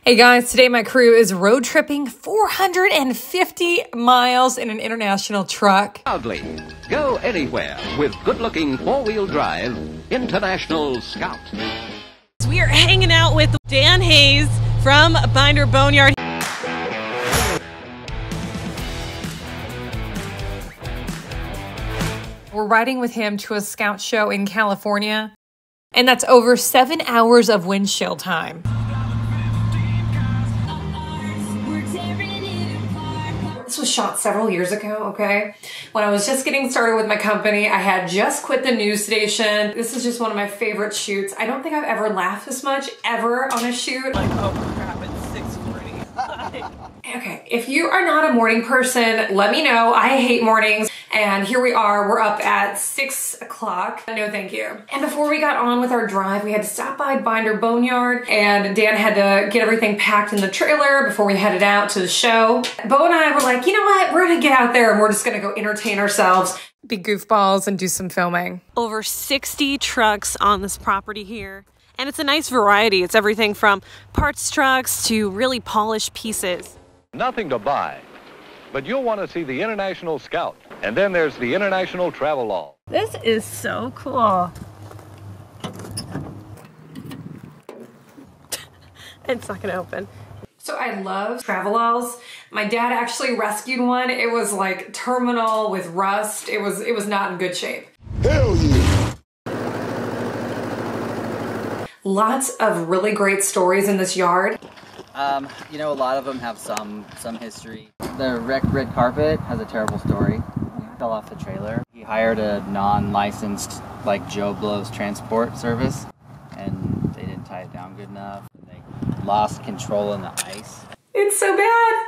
Hey guys, today my crew is road tripping 450 miles in an international truck. Proudly, go anywhere with good-looking four-wheel drive International Scout. We are hanging out with Dan Hayes from Binder Boneyard. We're riding with him to a scout show in California, and that's over 7 hours of windshield time. This was shot several years ago, okay? When I was just getting started with my company, I had just quit the news station. This is just one of my favorite shoots. I don't think I've ever laughed this much ever on a shoot. Like, oh crap, it's 6:40. Okay, if you are not a morning person, let me know. I hate mornings. And here we are, we're up at 6 o'clock. No, thank you. And before we got on with our drive, we had to stop by Binder Boneyard, and Dan had to get everything packed in the trailer before we headed out to the show. Bo and I were like, you know what? We're gonna get out there and we're just gonna go entertain ourselves, be goofballs, and do some filming. Over 60 trucks on this property here. And it's a nice variety. It's everything from parts trucks to really polished pieces. Nothing to buy, but you'll want to see the International Scout. And then there's the International Travelall. This is so cool. It's not gonna open. So I love Travelalls. My dad actually rescued one. It was like terminal with rust. It was not in good shape. Hell yeah! Lots of really great stories in this yard. You know, a lot of them have some history. The wrecked red carpet has a terrible story. He fell off the trailer. He hired a non-licensed, like, Joe Blow's transport service, and they didn't tie it down good enough. They lost control in the ice. It's so bad.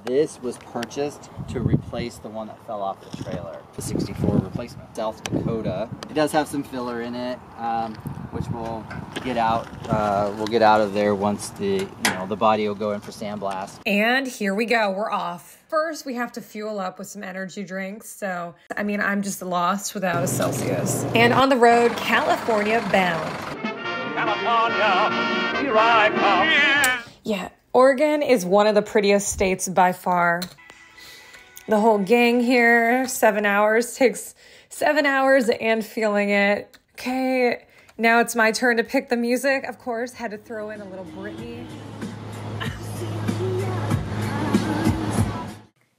This was purchased to replace the one that fell off the trailer. The 64 replacement. South Dakota. It does have some filler in it, which we'll get out. We'll get out of there once the body will go in for sandblast. And here we go. We're off. First, we have to fuel up with some energy drinks. So, I mean, I'm just lost without a Celsius. And on the road, California bound. California, here I come. Yeah. Oregon is one of the prettiest states by far. The whole gang here, 7 hours, takes 7 hours and feeling it. Okay, now it's my turn to pick the music. Of course, had to throw in a little Britney.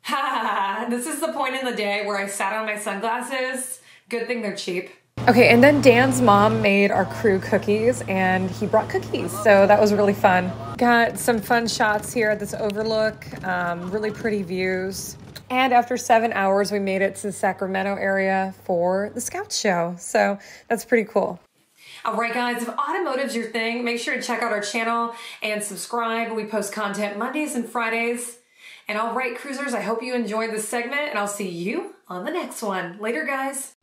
Ha! This is the point in the day where I sat on my sunglasses. Good thing they're cheap. Okay, and then Dan's mom made our crew cookies, and he brought cookies, so that was really fun. Got some fun shots here at this overlook, really pretty views. And after 7 hours, we made it to the Sacramento area for the Scout Show, so that's pretty cool. All right, guys, if automotive's your thing, make sure to check out our channel and subscribe. We post content Mondays and Fridays. And all right, cruisers, I hope you enjoyed this segment, and I'll see you on the next one. Later, guys.